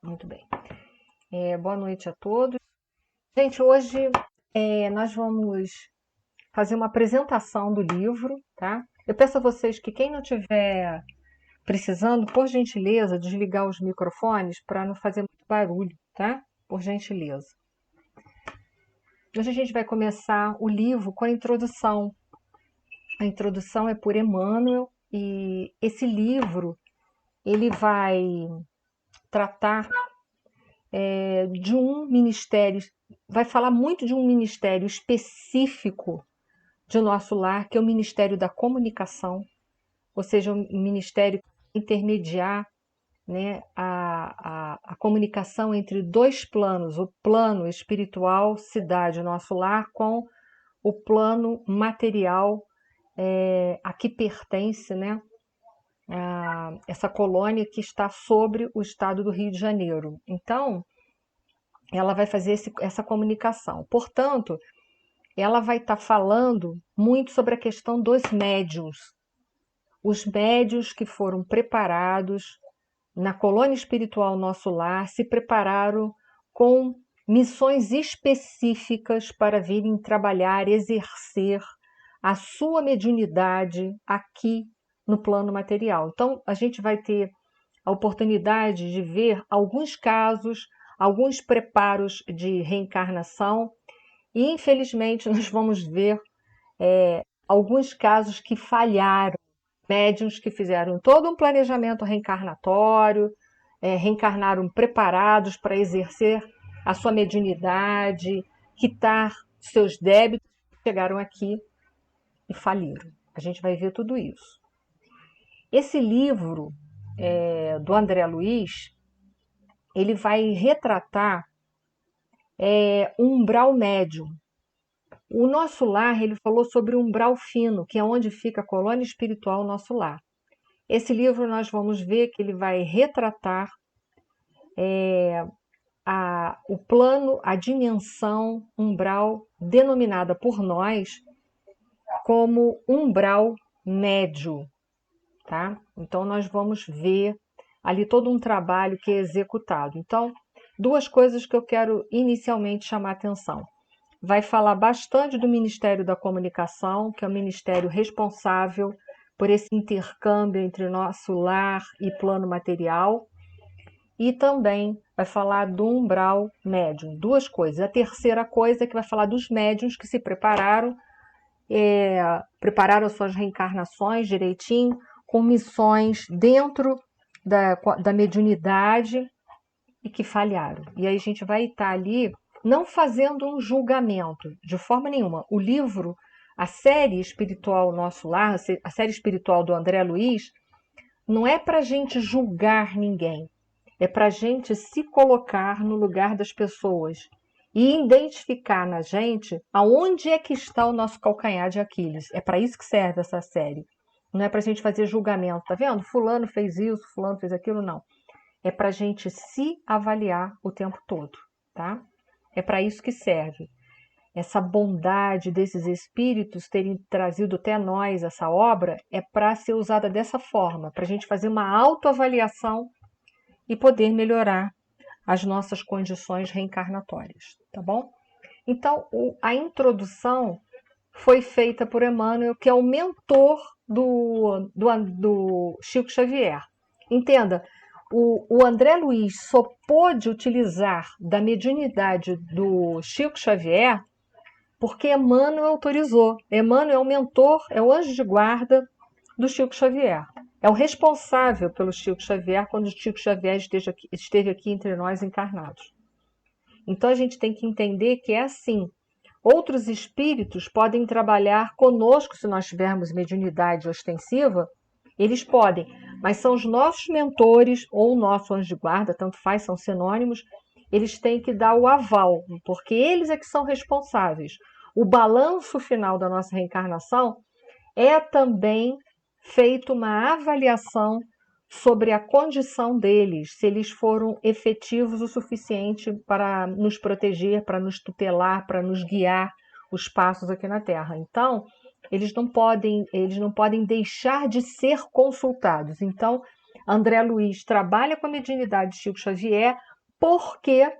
Muito bem. Boa noite a todos. Gente, hoje nós vamos fazer uma apresentação do livro, tá? Eu peço a vocês que quem não tiver precisando, por gentileza, desligar os microfones para não fazer muito barulho, tá? Por gentileza. Hoje a gente vai começar o livro com a introdução. A introdução é por Emmanuel e esse livro ele vai tratar de um ministério, vai falar muito de um ministério específico de nosso lar, que é o Ministério da Comunicação, ou seja, um ministério intermediar, né, a comunicação entre dois planos, o plano espiritual, cidade, nosso lar, com o plano material a que pertence, né, essa colônia que está sobre o estado do Rio de Janeiro. Então, ela vai fazer essa comunicação. Portanto, ela vai estar falando muito sobre a questão dos médiuns. Os médiuns que foram preparados na colônia espiritual Nosso Lar se prepararam com missões específicas para virem trabalhar, exercer a sua mediunidade aqui no plano material. Então, a gente vai ter a oportunidade de ver alguns casos, alguns preparos de reencarnação e, infelizmente, nós vamos ver alguns casos que falharam, médiuns que fizeram todo um planejamento reencarnatório, reencarnaram preparados para exercer a sua mediunidade, quitar seus débitos, chegaram aqui e faliram. A gente vai ver tudo isso. Esse livro do André Luiz, ele vai retratar um umbral médium. O Nosso Lar, ele falou sobre o umbral fino, que é onde fica a colônia espiritual Nosso Lar. Esse livro nós vamos ver que ele vai retratar o plano, a dimensão umbral denominada por nós como umbral médio, tá? Então nós vamos ver ali todo um trabalho que é executado. Então, duas coisas que eu quero inicialmente chamar a atenção. Vai falar bastante do Ministério da Comunicação, que é o ministério responsável por esse intercâmbio entre nosso lar e plano material, e também vai falar do umbral médium. Duas coisas. A terceira coisa é que vai falar dos médiuns que se prepararam, prepararam suas reencarnações direitinho, com missões dentro da mediunidade e que falharam. E aí a gente vai estar ali não fazendo um julgamento, de forma nenhuma. O livro, a série espiritual Nosso Lar, a série espiritual do André Luiz, não é para a gente julgar ninguém, é para a gente se colocar no lugar das pessoas e identificar na gente aonde é que está o nosso calcanhar de Aquiles. É para isso que serve essa série. Não é para a gente fazer julgamento, tá vendo? Fulano fez isso, fulano fez aquilo, não. É para a gente se avaliar o tempo todo, tá? É para isso que serve. Essa bondade desses espíritos terem trazido até nós essa obra é para ser usada dessa forma, para a gente fazer uma autoavaliação e poder melhorar as nossas condições reencarnatórias, tá bom? Então, a introdução foi feita por Emmanuel, que é o mentor do Chico Xavier. Entenda, o André Luiz só pôde utilizar da mediunidade do Chico Xavier porque Emmanuel autorizou. Emmanuel é o mentor, é o anjo de guarda do Chico Xavier. É o responsável pelo Chico Xavier quando o Chico Xavier esteve aqui entre nós encarnados. Então a gente tem que entender que é assim. Outros espíritos podem trabalhar conosco se nós tivermos mediunidade ostensiva, eles podem, mas são os nossos mentores ou o nosso anjo de guarda, tanto faz, são sinônimos, eles têm que dar o aval, porque eles é que são responsáveis. O balanço final da nossa reencarnação é também feito uma avaliação sobre a condição deles, se eles foram efetivos o suficiente para nos proteger, para nos tutelar, para nos guiar os passos aqui na Terra. Então, eles não podem deixar de ser consultados. Então, André Luiz trabalha com a mediunidade de Chico Xavier porque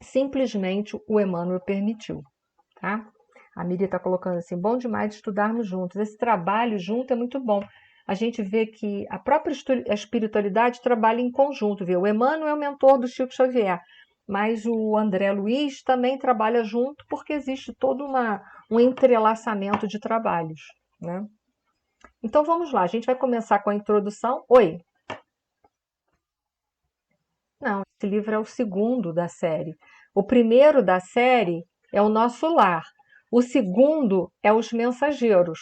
simplesmente o Emmanuel permitiu, tá? A Miriam está colocando assim, bom demais estudarmos juntos. Esse trabalho junto é muito bom. A gente vê que a própria espiritualidade trabalha em conjunto, viu? O Emmanuel é o mentor do Chico Xavier, mas o André Luiz também trabalha junto porque existe todo um entrelaçamento de trabalhos, né? Então vamos lá, a gente vai começar com a introdução. Oi? Não, esse livro é o segundo da série. O primeiro da série é o Nosso Lar. O segundo é Os Mensageiros.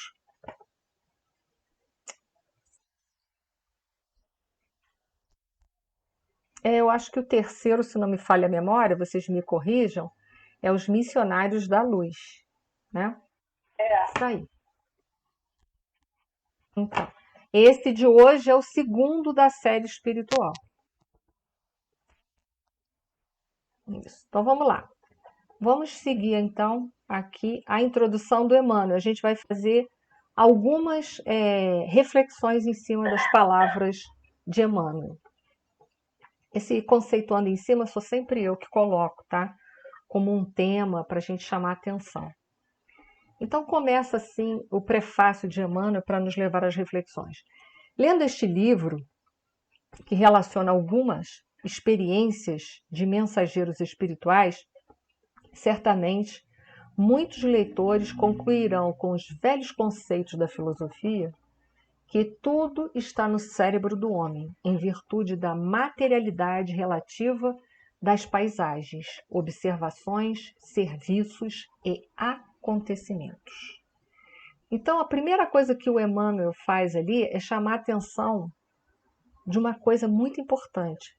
Eu acho que o terceiro, se não me falha a memória, vocês me corrijam, é Os Missionários da Luz, né? Isso aí. Então, esse de hoje é o segundo da série espiritual. Isso. Então vamos lá. Vamos seguir então aqui a introdução do Emmanuel. A gente vai fazer algumas reflexões em cima das palavras de Emmanuel. Esse conceituando em cima sou sempre eu que coloco, tá? Como um tema para a gente chamar a atenção. Então começa assim o prefácio de Emmanuel para nos levar às reflexões. Lendo este livro, que relaciona algumas experiências de mensageiros espirituais, certamente muitos leitores concluirão com os velhos conceitos da filosofia que tudo está no cérebro do homem, em virtude da materialidade relativa das paisagens, observações, serviços e acontecimentos. Então, a primeira coisa que o Emmanuel faz ali é chamar a atenção de uma coisa muito importante.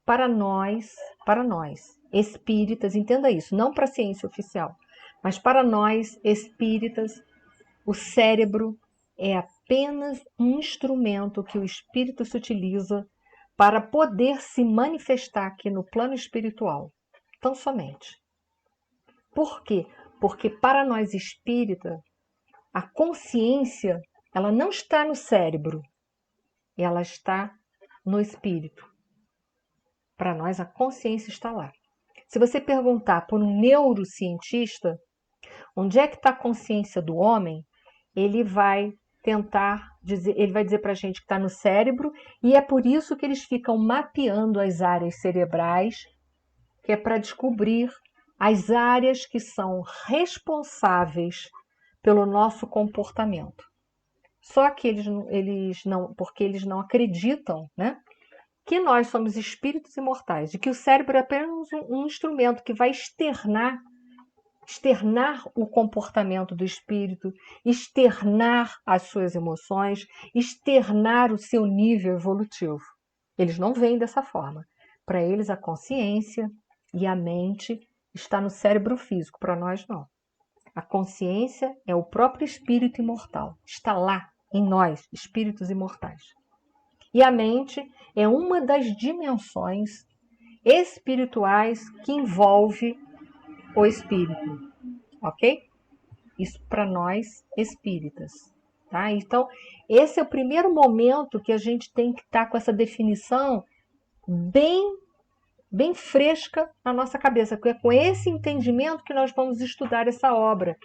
Para nós, espíritas, entenda isso, não para a ciência oficial, mas para nós, espíritas, o cérebro é apenas um instrumento que o espírito se utiliza para poder se manifestar aqui no plano espiritual, tão somente. Por quê? Porque para nós espíritas, a consciência, ela não está no cérebro, ela está no espírito. Para nós, a consciência está lá. Se você perguntar por um neurocientista onde é que está a consciência do homem, ele vai tentar dizer, ele vai dizer para a gente que está no cérebro, e é por isso que eles ficam mapeando as áreas cerebrais, que é para descobrir as áreas que são responsáveis pelo nosso comportamento. Só que eles não, porque eles não acreditam, né, que nós somos espíritos imortais, de que o cérebro é apenas um instrumento que vai externar o comportamento do espírito, externar as suas emoções, externar o seu nível evolutivo. Eles não veem dessa forma. Para eles, a consciência e a mente está no cérebro físico, para nós não. A consciência é o próprio espírito imortal, está lá em nós, espíritos imortais. E a mente é uma das dimensões espirituais que envolve o espírito, ok? Isso para nós espíritas, tá? Então, esse é o primeiro momento que a gente tem que estar com essa definição bem fresca na nossa cabeça, porque é com esse entendimento que nós vamos estudar essa obra.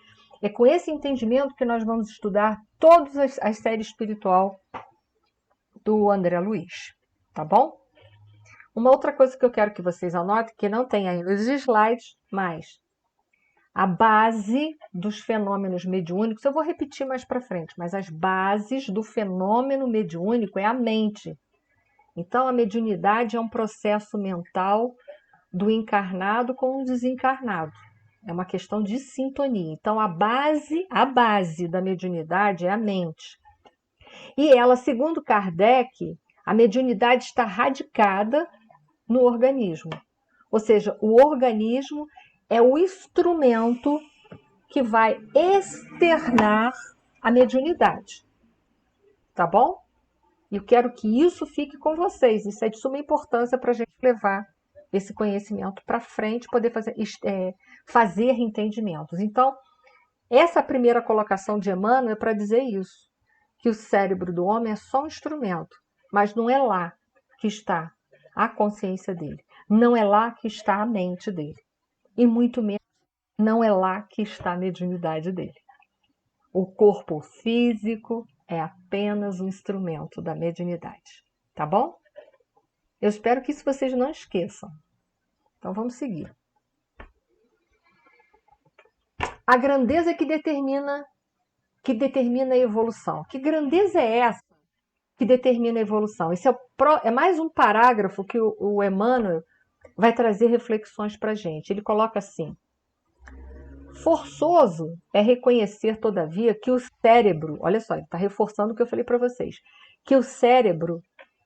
É com esse entendimento que nós vamos estudar todas as séries espiritual do André Luiz, tá bom? Uma outra coisa que eu quero que vocês anotem, que não tem aí nos slides, mas a base dos fenômenos mediúnicos, eu vou repetir mais para frente, mas as bases do fenômeno mediúnico é a mente. Então, a mediunidade é um processo mental do encarnado com o desencarnado. É uma questão de sintonia. Então, a base da mediunidade é a mente. E ela, segundo Kardec, a mediunidade está radicada no organismo. Ou seja, o organismo é o instrumento que vai externar a mediunidade. Tá bom? E eu quero que isso fique com vocês. Isso é de suma importância para a gente levar esse conhecimento para frente, poder fazer entendimentos. Então, essa primeira colocação de Emmanuel é para dizer isso, que o cérebro do homem é só um instrumento, mas não é lá que está a consciência dele. Não é lá que está a mente dele. E muito menos não é lá que está a mediunidade dele. O corpo físico é apenas um instrumento da mediunidade. Tá bom? Eu espero que isso vocês não esqueçam. Então vamos seguir. A grandeza que determina a evolução. Que grandeza é essa que determina a evolução? Esse é mais um parágrafo que o Emmanuel vai trazer reflexões para a gente. Ele coloca assim: forçoso é reconhecer, todavia, que o cérebro, olha só, ele está reforçando o que eu falei para vocês, que o cérebro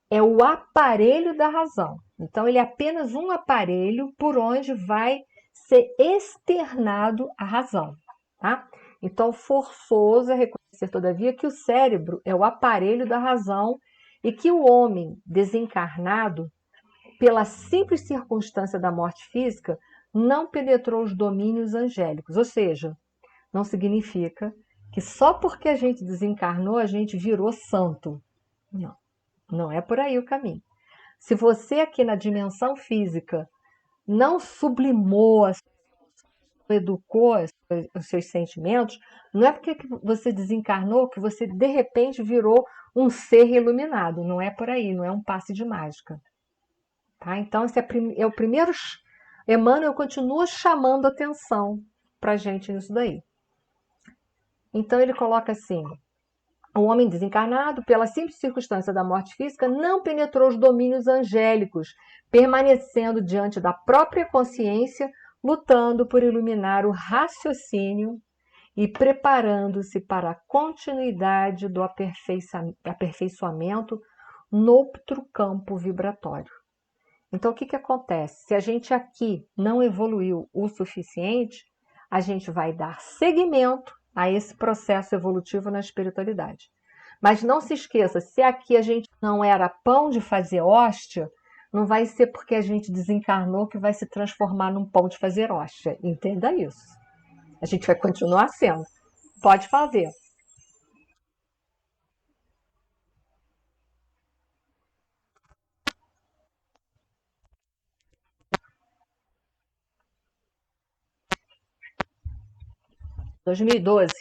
é o aparelho da razão. Então, ele é apenas um aparelho por onde vai ser externado a razão. Tá? Então, forçoso é reconhecer, todavia, que o cérebro é o aparelho da razão e que o homem desencarnado, pela simples circunstância da morte física, não penetrou os domínios angélicos. Ou seja, não significa que só porque a gente desencarnou, a gente virou santo. Não, não é por aí o caminho. Se você aqui na dimensão física não sublimou, educou os seus sentimentos, não é porque você desencarnou que você de repente virou um ser iluminado. Não é por aí, não é um passe de mágica. Tá? Então, esse é o primeiro. Emmanuel continua chamando atenção para a gente nisso daí. Então, ele coloca assim: o homem desencarnado, pela simples circunstância da morte física, não penetrou os domínios angélicos, permanecendo diante da própria consciência, lutando por iluminar o raciocínio e preparando-se para a continuidade do aperfeiçoamento no outro campo vibratório. Então, o que acontece? Se a gente aqui não evoluiu o suficiente, a gente vai dar seguimento a esse processo evolutivo na espiritualidade. Mas não se esqueça, se aqui a gente não era pão de fazer hóstia, não vai ser porque a gente desencarnou que vai se transformar num pão de fazer hóstia. Entenda isso. A gente vai continuar sendo. Pode fazer. Dois mil e 2012.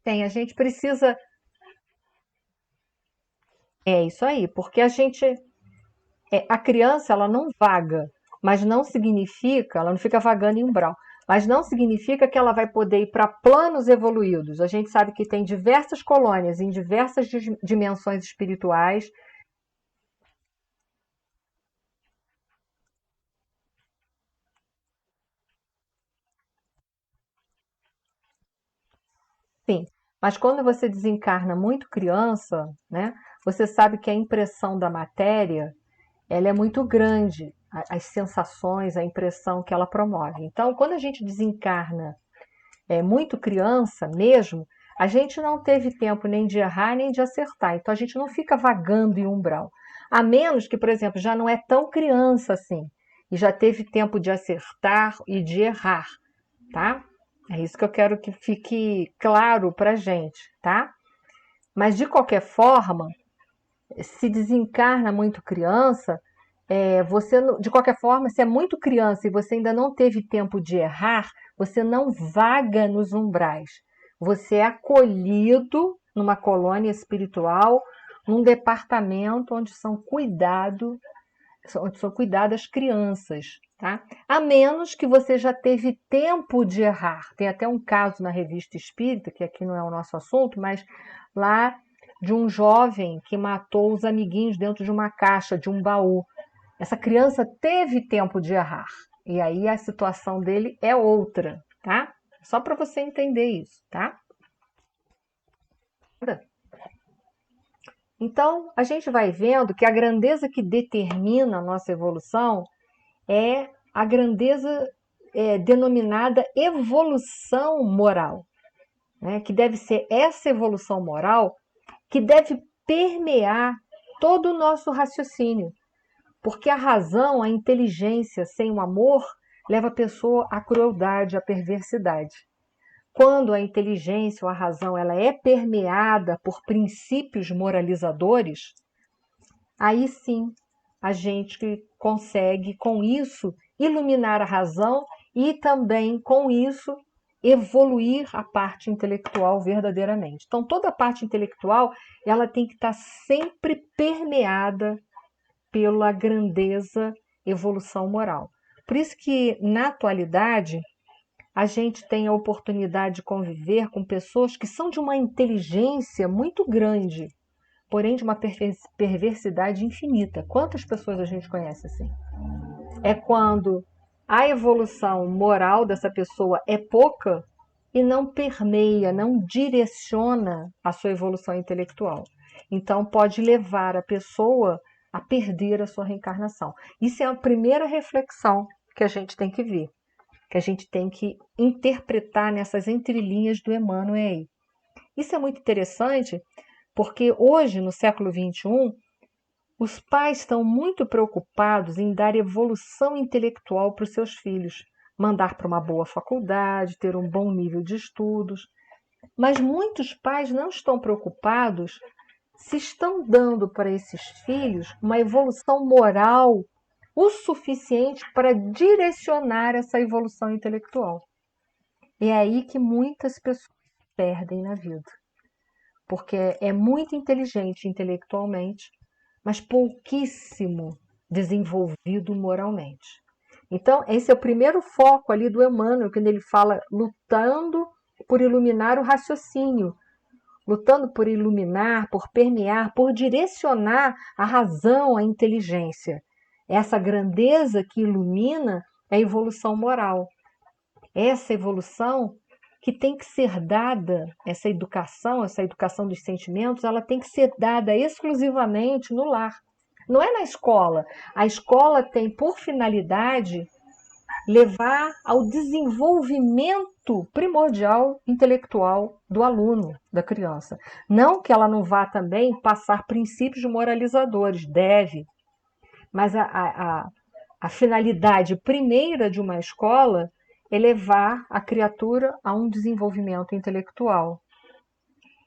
Tem, a gente precisa. É isso aí, porque a criança ela não vaga, mas não significa, ela não fica vagando em umbral, mas não significa que ela vai poder ir para planos evoluídos. A gente sabe que tem diversas colônias em diversas dimensões espirituais. Sim, mas quando você desencarna muito criança, né, você sabe que a impressão da matéria ela é muito grande, as sensações, a impressão que ela promove. Então, quando a gente desencarna muito criança mesmo, a gente não teve tempo nem de errar nem de acertar. Então a gente não fica vagando em umbral. A menos que, por exemplo, já não é tão criança assim e já teve tempo de acertar e de errar, tá? É isso que eu quero que fique claro para gente, tá? Mas de qualquer forma, se desencarna muito criança, você, de qualquer forma, se é muito criança e você ainda não teve tempo de errar, você não vaga nos umbrais. Você é acolhido numa colônia espiritual, num departamento onde são cuidadas crianças, tá? A menos que você já teve tempo de errar. Tem até um caso na Revista Espírita, que aqui não é o nosso assunto, mas lá de um jovem que matou os amiguinhos dentro de uma caixa, de um baú. Essa criança teve tempo de errar. E aí a situação dele é outra, tá? Só para você entender isso, tá? Então, a gente vai vendo que a grandeza que determina a nossa evolução é a grandeza denominada evolução moral, né? Que deve ser essa evolução moral que deve permear todo o nosso raciocínio. Porque a razão, a inteligência sem o amor leva a pessoa à crueldade, à perversidade. Quando a inteligência ou a razão ela é permeada por princípios moralizadores, aí sim a gente consegue, com isso, iluminar a razão e também, com isso, evoluir a parte intelectual verdadeiramente. Então, toda a parte intelectual ela tem que estar sempre permeada pela grandeza evolução moral. Por isso que, na atualidade, a gente tem a oportunidade de conviver com pessoas que são de uma inteligência muito grande, porém de uma perversidade infinita. Quantas pessoas a gente conhece assim? É quando a evolução moral dessa pessoa é pouca e não permeia, não direciona a sua evolução intelectual. Então pode levar a pessoa a perder a sua reencarnação. Isso é a primeira reflexão que a gente tem que ver, que a gente tem que interpretar nessas entrelinhas do Emmanuel. Isso é muito interessante, porque hoje, no século XXI, os pais estão muito preocupados em dar evolução intelectual para os seus filhos, mandar para uma boa faculdade, ter um bom nível de estudos. Mas muitos pais não estão preocupados se estão dando para esses filhos uma evolução moral o suficiente para direcionar essa evolução intelectual. É aí que muitas pessoas perdem na vida, porque é muito inteligente intelectualmente, mas pouquíssimo desenvolvido moralmente. Então, esse é o primeiro foco ali do Emmanuel, quando ele fala lutando por iluminar o raciocínio, lutando por iluminar, por permear, por direcionar a razão, a inteligência. Essa grandeza que ilumina é a evolução moral. Essa evolução que tem que ser dada, essa educação dos sentimentos, ela tem que ser dada exclusivamente no lar. Não é na escola. A escola tem por finalidade levar ao desenvolvimento primordial intelectual do aluno, da criança. Não que ela não vá também passar princípios moralizadores, deve, mas a finalidade primeira de uma escola é levar a criatura a um desenvolvimento intelectual.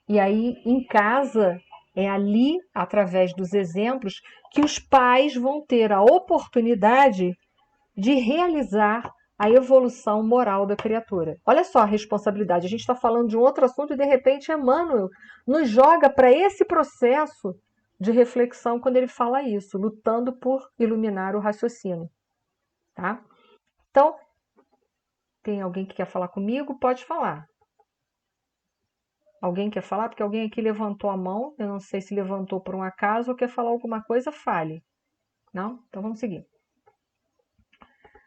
E aí, em casa, é ali, através dos exemplos, que os pais vão ter a oportunidade de realizar a evolução moral da criatura. Olha só a responsabilidade. A gente está falando de um outro assunto e, de repente, Emmanuel nos joga para esse processo de reflexão quando ele fala isso, lutando por iluminar o raciocínio. Tá? Então, tem alguém que quer falar comigo? Pode falar. Alguém quer falar? Porque alguém aqui levantou a mão. Eu não sei se levantou por um acaso ou quer falar alguma coisa, fale. Não? Então vamos seguir.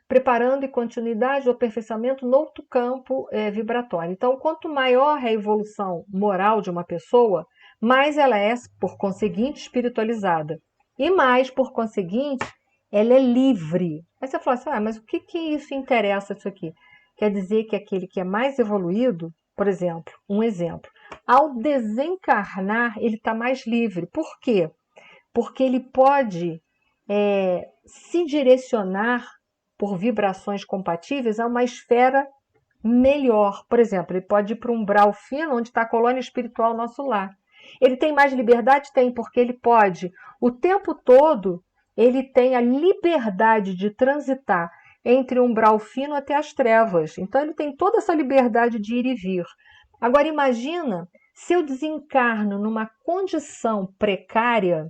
Preparando e continuidade do aperfeiçoamento no outro campo vibratório. Então, quanto maior é a evolução moral de uma pessoa, mais ela é, por conseguinte, espiritualizada. E mais, por conseguinte, ela é livre. Aí você fala assim, mas o que isso interessa isso aqui? Quer dizer que aquele que é mais evoluído, por exemplo, um exemplo, ao desencarnar, ele está mais livre. Por quê? Porque ele pode se direcionar por vibrações compatíveis a uma esfera melhor. Por exemplo, ele pode ir para um umbral fino, onde está a colônia espiritual nosso lar. Ele tem mais liberdade? Tem, porque ele pode, o tempo todo, ele tem a liberdade de transitar entre o umbral fino até as trevas. Então, ele tem toda essa liberdade de ir e vir. Agora, imagina se eu desencarno numa condição precária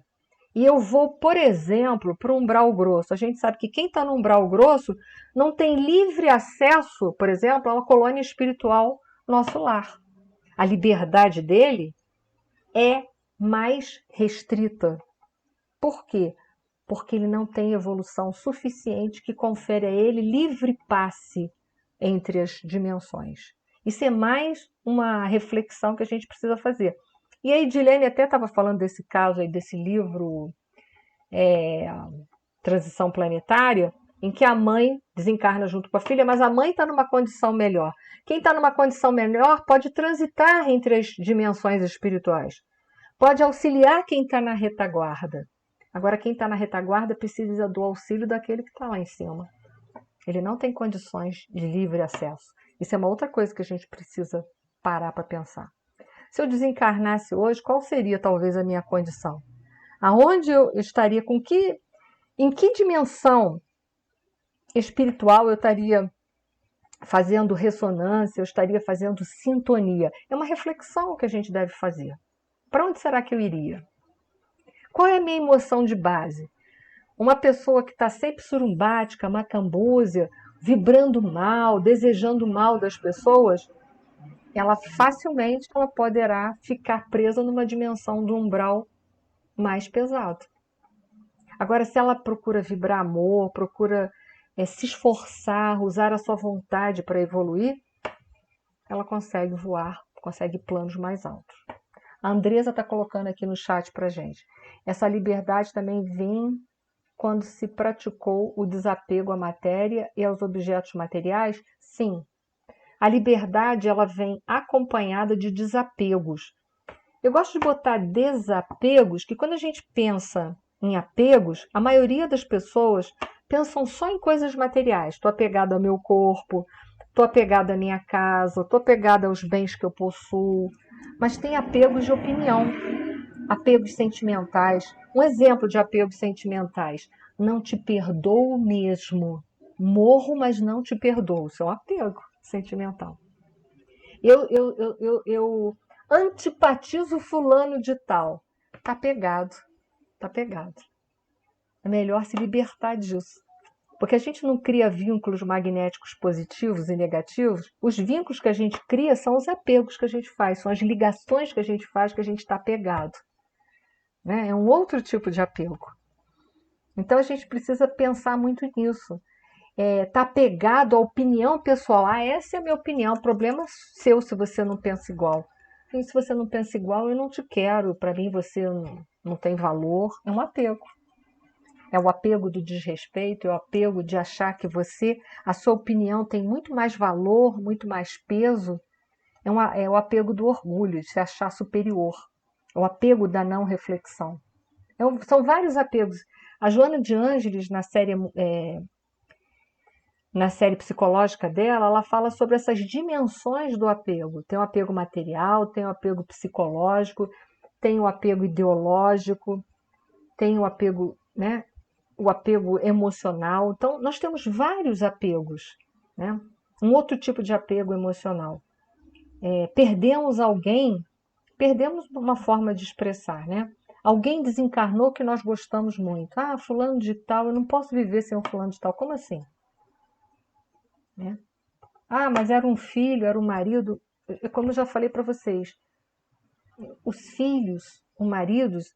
e eu vou, por exemplo, para o umbral grosso. A gente sabe que quem está no umbral grosso não tem livre acesso, por exemplo, a uma colônia espiritual nosso lar. A liberdade dele é mais restrita. Por quê? porque ele não tem evolução suficiente que confere a ele livre passe entre as dimensões. Isso é mais uma reflexão que a gente precisa fazer. E a Edilene até estava falando desse caso aí, desse livro Transição Planetária, em que a mãe desencarna junto com a filha, mas a mãe está numa condição melhor. Quem está numa condição melhor pode transitar entre as dimensões espirituais, pode auxiliar quem está na retaguarda. Agora, quem está na retaguarda precisa do auxílio daquele que está lá em cima. Ele não tem condições de livre acesso. Isso é uma outra coisa que a gente precisa parar para pensar. Se eu desencarnasse hoje, qual seria talvez a minha condição? Aonde eu estaria, em que dimensão espiritual eu estaria fazendo ressonância, eu estaria fazendo sintonia? É uma reflexão que a gente deve fazer. Para onde será que eu iria? Qual é a minha emoção de base? Uma pessoa que está sempre surumbática, macambúzia, vibrando mal, desejando mal das pessoas, ela facilmente poderá ficar presa numa dimensão do umbral mais pesado. Agora, se ela procura vibrar amor, procura se esforçar, usar a sua vontade para evoluir, ela consegue voar, consegue planos mais altos. A Andresa está colocando aqui no chat para gente. Essa liberdade também vem quando se praticou o desapego à matéria e aos objetos materiais? Sim. A liberdade ela vem acompanhada de desapegos. Eu gosto de botar desapegos, que quando a gente pensa em apegos, a maioria das pessoas pensam só em coisas materiais. Estou apegada ao meu corpo, estou apegada à minha casa, estou apegada aos bens que eu possuo. Mas tem apegos de opinião, apegos sentimentais. Um exemplo de apegos sentimentais: não te perdoo mesmo. Morro, mas não te perdoo. Isso é um apego sentimental. Eu antipatizo fulano de tal. Tá pegado, tá pegado. É melhor se libertar disso. Porque a gente não cria vínculos magnéticos positivos e negativos. Os vínculos que a gente cria são os apegos que a gente faz, são as ligações que a gente faz que a gente está pegado. Né? É um outro tipo de apego. Então a gente precisa pensar muito nisso. Tá pegado à opinião pessoal. Ah, essa é a minha opinião. Problema seu se você não pensa igual. E se você não pensa igual, eu não te quero. Para mim você não tem valor. É um apego. É o apego do desrespeito, é o apego de achar que a sua opinião tem muito mais valor, muito mais peso. É o apego do orgulho, de se achar superior. É o apego da não reflexão. São vários apegos. A Joana de Ângeles, na série psicológica dela, ela fala sobre essas dimensões do apego. Tem o apego material, tem o apego psicológico, tem o apego ideológico, tem o apego, né, o apego emocional. Então, nós temos vários apegos. Né? Um outro tipo de apego emocional. Perdemos alguém, perdemos uma forma de expressar, né? Alguém desencarnou que nós gostamos muito. Ah, fulano de tal, eu não posso viver sem um fulano de tal. Como assim? Né? Ah, mas era um filho, era um marido. Como eu já falei para vocês, os filhos, os maridos,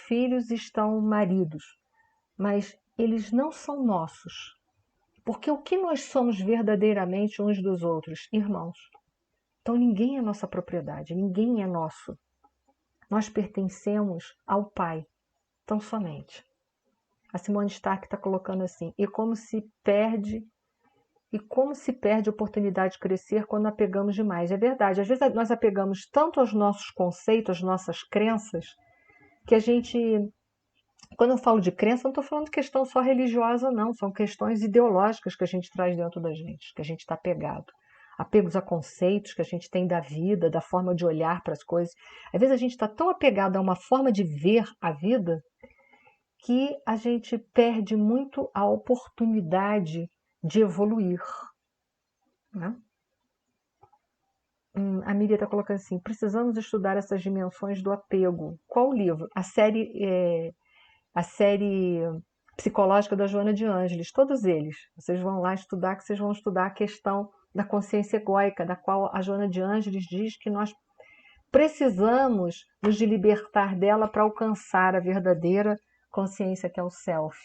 filhos estão maridos, mas eles não são nossos. Porque o que nós somos verdadeiramente uns dos outros? Irmãos. Então ninguém é nossa propriedade, ninguém é nosso. Nós pertencemos ao Pai, tão somente. A Simone Stark está colocando assim, e como se perde a oportunidade de crescer quando apegamos demais. É verdade, às vezes nós apegamos tanto aos nossos conceitos, às nossas crenças, que a gente... Quando eu falo de crença, não estou falando de questão só religiosa, não. São questões ideológicas que a gente traz dentro da gente, que a gente está apegado. Apegos a conceitos que a gente tem da vida, da forma de olhar para as coisas. Às vezes a gente está tão apegado a uma forma de ver a vida que a gente perde muito a oportunidade de evoluir. Né? A Miriam está colocando assim, precisamos estudar essas dimensões do apego. Qual o livro? A série psicológica da Joana de Ângeles, todos eles. Vocês vão lá estudar, que vocês vão estudar a questão da consciência egóica, da qual a Joana de Ângeles diz que nós precisamos nos libertar dela para alcançar a verdadeira consciência que é o self,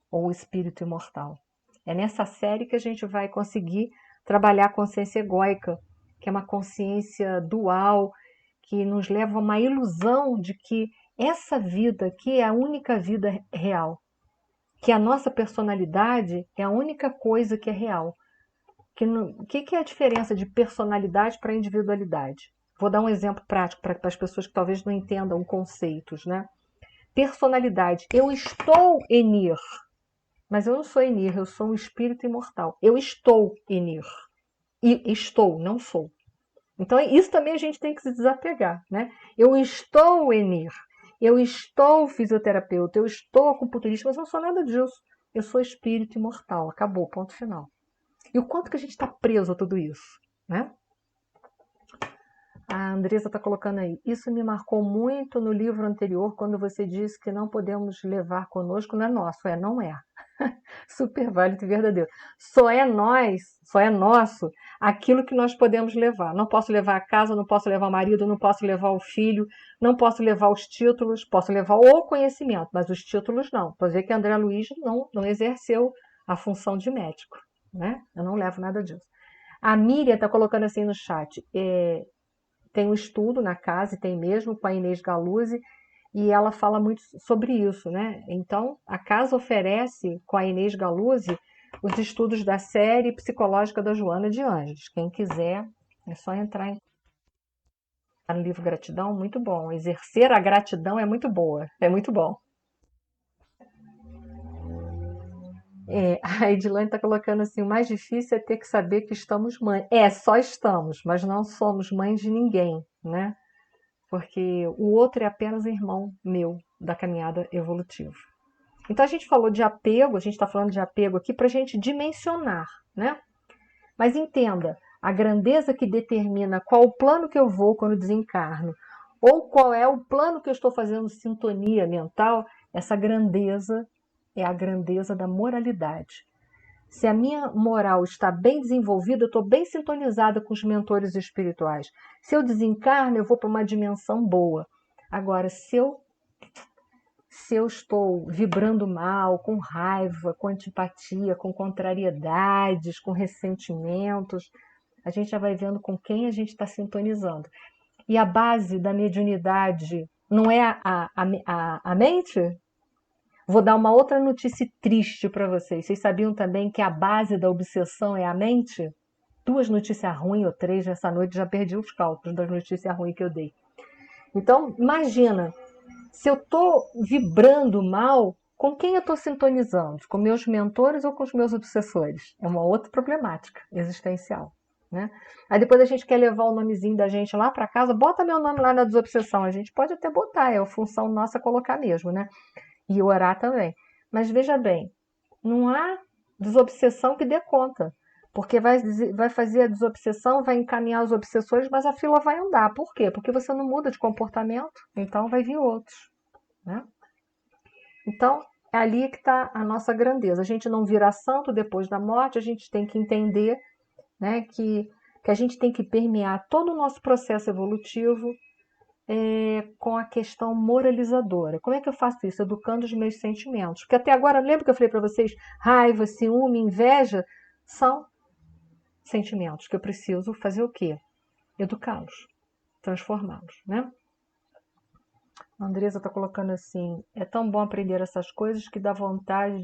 ou o espírito imortal. É nessa série que a gente vai conseguir trabalhar a consciência egóica, que é uma consciência dual, que nos leva a uma ilusão de que essa vida aqui é a única vida real, que a nossa personalidade é a única coisa que é real. O que é a diferença de personalidade para individualidade? Vou dar um exemplo prático para as pessoas que talvez não entendam conceitos, né? Personalidade. Eu estou Enir, mas eu não sou Enir, eu sou um espírito imortal. Eu estou Enir. E estou, não sou. Então, isso também a gente tem que se desapegar, né? Eu estou Enir, eu estou fisioterapeuta, eu estou acupunturista, mas eu não sou nada disso. Eu sou espírito imortal. Acabou, ponto final. E o quanto que a gente está preso a tudo isso, né? A Andressa está colocando aí. Isso me marcou muito no livro anterior, quando você disse que não podemos levar conosco, não é nosso. Não é. Super válido e verdadeiro. Só é nosso aquilo que nós podemos levar. Não posso levar a casa, não posso levar o marido, não posso levar o filho, não posso levar os títulos, posso levar o conhecimento, mas os títulos não. Pode ver que André Luiz não exerceu a função de médico, né? Eu não levo nada disso. A Miriam está colocando assim no chat. Tem um estudo na casa, e tem mesmo, com a Inês Galuzzi, e ela fala muito sobre isso, né? Então, a casa oferece, com a Inês Galuzzi, os estudos da série psicológica da Joana de Ângeles. Quem quiser, é só entrar no livro Gratidão, muito bom. Exercer a gratidão é muito boa, é muito bom. A Edilane está colocando assim, o mais difícil é ter que saber que estamos mães. Só estamos, mas não somos mães de ninguém, né? Porque o outro é apenas irmão meu da caminhada evolutiva. Então a gente falou de apego, a gente está falando de apego aqui para a gente dimensionar, né? Mas entenda, a grandeza que determina qual o plano que eu vou quando desencarno, ou qual é o plano que eu estou fazendo sintonia mental, essa grandeza é a grandeza da moralidade. Se a minha moral está bem desenvolvida, eu estou bem sintonizada com os mentores espirituais. Se eu desencarno, eu vou para uma dimensão boa. Agora, se eu estou vibrando mal, com raiva, com antipatia, com contrariedades, com ressentimentos, a gente já vai vendo com quem a gente está sintonizando. E a base da mediunidade não é a mente? Vou dar uma outra notícia triste para vocês. Vocês sabiam também que a base da obsessão é a mente? 2 notícias ruins ou 3 nessa noite, já perdi os cálculos das notícias ruins que eu dei. Então, imagina, se eu estou vibrando mal, com quem eu estou sintonizando? Com meus mentores ou com os meus obsessores? É uma outra problemática existencial, né? Aí depois a gente quer levar o nomezinho da gente lá para casa, bota meu nome lá na desobsessão. A gente pode até botar, é a função nossa colocar mesmo, né? E orar também. Mas veja bem, não há desobsessão que dê conta. Porque vai fazer a desobsessão, vai encaminhar os obsessores, mas a fila vai andar. Por quê? Porque você não muda de comportamento, então vai vir outros, né? Então, é ali que está a nossa grandeza. A gente não vira santo depois da morte, a gente tem que entender, né, que a gente tem que permear todo o nosso processo evolutivo com a questão moralizadora. Como é que eu faço isso? Educando os meus sentimentos. Porque até agora, lembra que eu falei para vocês, raiva, ciúme, inveja, são sentimentos que eu preciso fazer o quê? Educá-los, transformá-los, né? A Andresa está colocando assim, é tão bom aprender essas coisas que dá vontade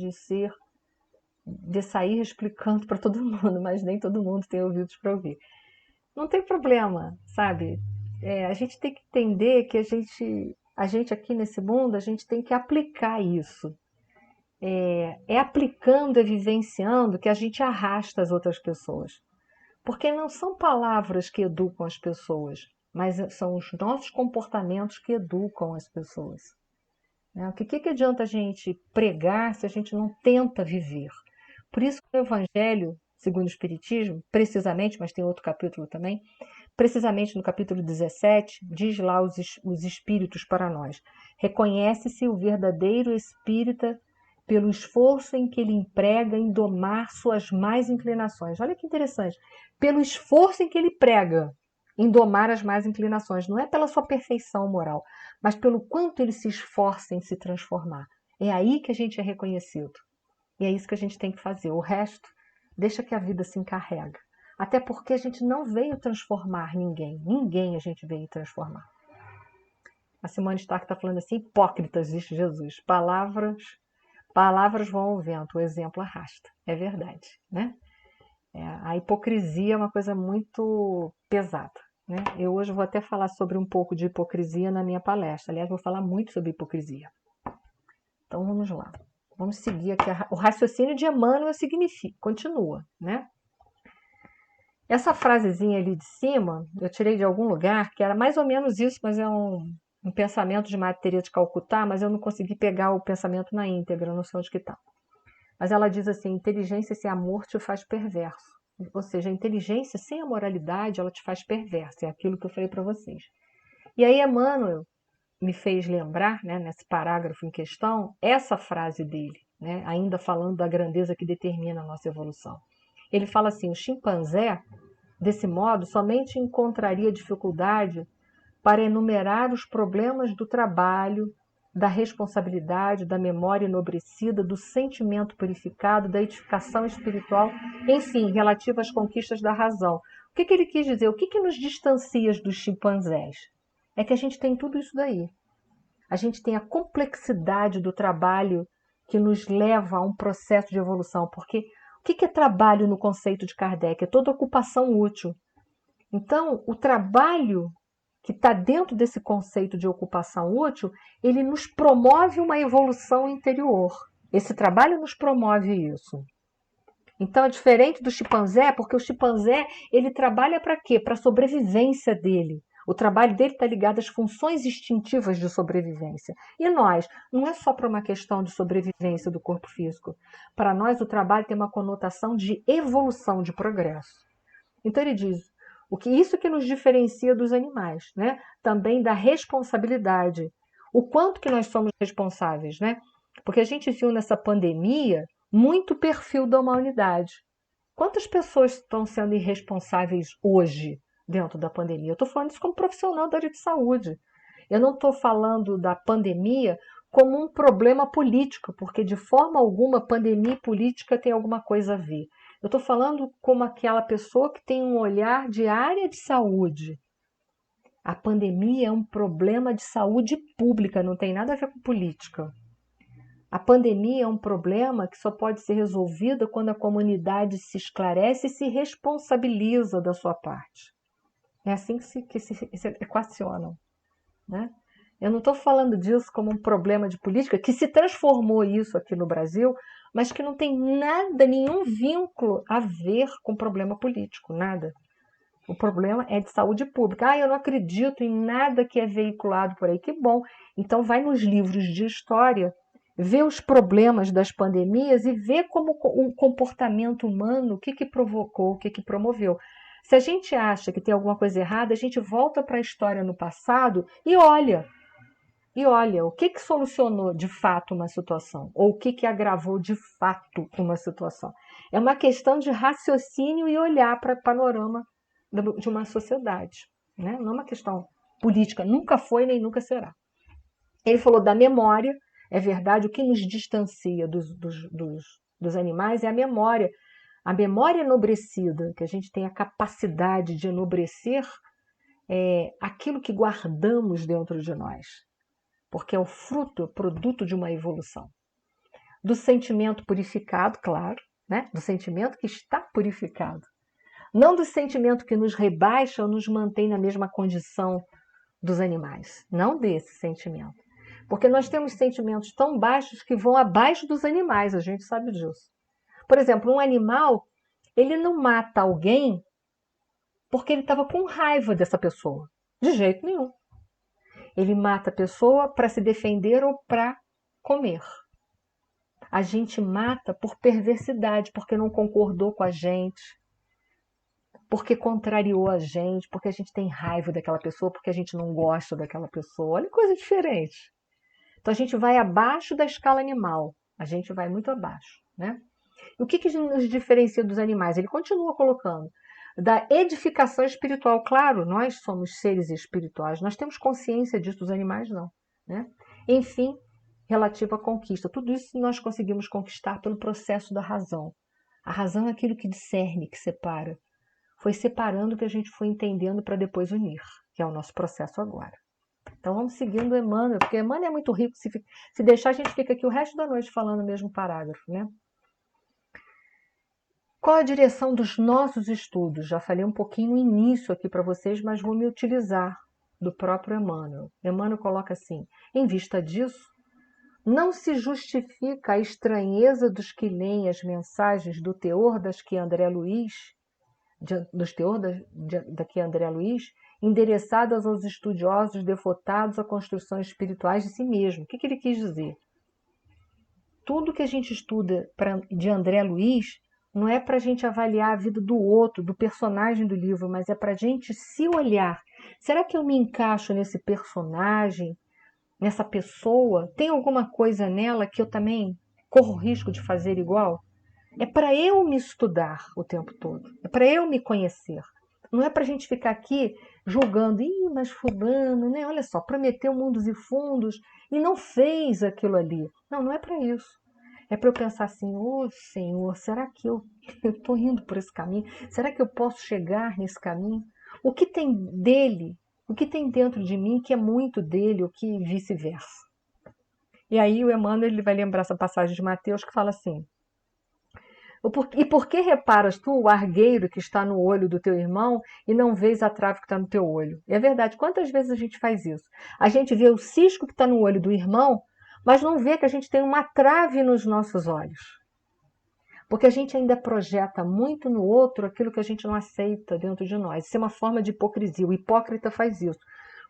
de sair explicando para todo mundo, mas nem todo mundo tem ouvidos para ouvir. Não tem problema, sabe? A gente tem que entender que a gente aqui nesse mundo, a gente tem que aplicar isso. Aplicando, vivenciando que a gente arrasta as outras pessoas. Porque não são palavras que educam as pessoas, mas são os nossos comportamentos que educam as pessoas. O que adianta a gente pregar se a gente não tenta viver? Por isso que o Evangelho, segundo o Espiritismo, precisamente, mas tem outro capítulo também, precisamente no capítulo 17, diz lá os espíritos para nós. Reconhece-se o verdadeiro espírita pelo esforço em que ele emprega em domar suas más inclinações. Olha que interessante. Pelo esforço em que ele prega em domar as más inclinações. Não é pela sua perfeição moral, mas pelo quanto ele se esforça em se transformar. É aí que a gente é reconhecido. E é isso que a gente tem que fazer. O resto, deixa que a vida se encarrega. Até porque a gente não veio transformar ninguém. Ninguém a gente veio transformar. A Simone Stark está falando assim, hipócritas, disse Jesus. Palavras vão ao vento, o exemplo arrasta. É verdade, né? A hipocrisia é uma coisa muito pesada, né? Eu hoje vou até falar sobre um pouco de hipocrisia na minha palestra. Aliás, vou falar muito sobre hipocrisia. Então vamos lá. Vamos seguir aqui. O raciocínio de Emmanuel continua, né? Essa frasezinha ali de cima, eu tirei de algum lugar, que era mais ou menos isso, mas é um pensamento de Madre Teresa de Calcutá, mas eu não consegui pegar o pensamento na íntegra, não sei onde que está. Mas ela diz assim, inteligência sem amor te faz perverso. Ou seja, a inteligência sem a moralidade, ela te faz perverso. É aquilo que eu falei para vocês. E aí Emmanuel me fez lembrar, né, nesse parágrafo em questão, essa frase dele, né, ainda falando da grandeza que determina a nossa evolução. Ele fala assim, o chimpanzé, desse modo, somente encontraria dificuldade para enumerar os problemas do trabalho, da responsabilidade, da memória enobrecida, do sentimento purificado, da edificação espiritual, enfim, relativa às conquistas da razão. O que ele quis dizer? O que nos distancia dos chimpanzés? É que a gente tem tudo isso daí. A gente tem a complexidade do trabalho que nos leva a um processo de evolução. Porque o que é trabalho no conceito de Kardec? É toda ocupação útil. Então, o trabalho que está dentro desse conceito de ocupação útil, ele nos promove uma evolução interior. Esse trabalho nos promove isso. Então é diferente do chimpanzé, porque o chimpanzé ele trabalha para quê? Para a sobrevivência dele. O trabalho dele está ligado às funções instintivas de sobrevivência. E nós, não é só para uma questão de sobrevivência do corpo físico. Para nós, o trabalho tem uma conotação de evolução, de progresso. Então ele diz, isso que nos diferencia dos animais, né? Também da responsabilidade. O quanto que nós somos responsáveis, né? Porque a gente viu nessa pandemia muito perfil da humanidade. Quantas pessoas estão sendo irresponsáveis hoje dentro da pandemia? Eu estou falando isso como profissional da área de saúde. Eu não estou falando da pandemia como um problema político, porque de forma alguma pandemia e política tem alguma coisa a ver. Eu estou falando como aquela pessoa que tem um olhar de área de saúde. A pandemia é um problema de saúde pública, não tem nada a ver com política. A pandemia é um problema que só pode ser resolvido quando a comunidade se esclarece e se responsabiliza da sua parte. É assim que se equacionam, né? Eu não estou falando disso como um problema de política, que se transformou isso aqui no Brasil, mas que não tem nada, nenhum vínculo a ver com problema político, nada. O problema é de saúde pública. Eu não acredito em nada que é veiculado por aí. Que bom. Então vai nos livros de história, vê os problemas das pandemias e vê como o comportamento humano, o que provocou, o que promoveu. Se a gente acha que tem alguma coisa errada, a gente volta para a história no passado e olha. E olha, o que solucionou de fato uma situação? Ou o que agravou de fato uma situação? É uma questão de raciocínio e olhar para o panorama de uma sociedade, né? Não é uma questão política, nunca foi nem nunca será. Ele falou da memória, é verdade, o que nos distancia dos animais é a memória enobrecida, que a gente tem a capacidade de enobrecer aquilo que guardamos dentro de nós, porque é o fruto, o produto de uma evolução. Do sentimento purificado, claro, né? Do sentimento que está purificado. Não do sentimento que nos rebaixa ou nos mantém na mesma condição dos animais. Não desse sentimento. Porque nós temos sentimentos tão baixos que vão abaixo dos animais, a gente sabe disso. Por exemplo, um animal, ele não mata alguém porque ele estava com raiva dessa pessoa. De jeito nenhum. Ele mata a pessoa para se defender ou para comer. A gente mata por perversidade, porque não concordou com a gente, porque contrariou a gente, porque a gente tem raiva daquela pessoa, porque a gente não gosta daquela pessoa. Olha que coisa diferente. Então a gente vai abaixo da escala animal, a gente vai muito abaixo, né? E o que nos diferencia dos animais? Ele continua colocando da edificação espiritual. Claro, nós somos seres espirituais, nós temos consciência disso, dos animais não, né? Enfim, relativo à conquista. Tudo isso nós conseguimos conquistar pelo processo da razão. A razão é aquilo que discerne, que separa. Foi separando que a gente foi entendendo para depois unir, que é o nosso processo agora. Então vamos seguindo Emmanuel, porque Emmanuel é muito rico, se deixar a gente fica aqui o resto da noite falando o mesmo parágrafo, né? Qual a direção dos nossos estudos? Já falei um pouquinho no início aqui para vocês, mas vou me utilizar do próprio Emmanuel. Emmanuel coloca assim: em vista disso, não se justifica a estranheza dos que leem as mensagens do teor das que André Luiz, endereçadas aos estudiosos devotados a construções espirituais de si mesmo. O que ele quis dizer? Tudo que a gente estuda de André Luiz não é para a gente avaliar a vida do outro, do personagem do livro, mas é para a gente se olhar. Será que eu me encaixo nesse personagem, nessa pessoa? Tem alguma coisa nela que eu também corro risco de fazer igual? É para eu me estudar o tempo todo, é para eu me conhecer. Não é para a gente ficar aqui julgando, mas fulano, né? Olha só, prometeu mundos e fundos e não fez aquilo ali. Não, não é para isso. É para eu pensar assim, Senhor, será que eu estou indo por esse caminho? Será que eu posso chegar nesse caminho? O que tem dele? O que tem dentro de mim que é muito dele, ou que vice-versa? E aí o Emmanuel ele vai lembrar essa passagem de Mateus que fala assim: e por que reparas tu o argueiro que está no olho do teu irmão e não vês a trave que está no teu olho? E é verdade, quantas vezes a gente faz isso? A gente vê o cisco que está no olho do irmão, mas não vê que a gente tem uma trave nos nossos olhos. Porque a gente ainda projeta muito no outro aquilo que a gente não aceita dentro de nós. Isso é uma forma de hipocrisia. O hipócrita faz isso.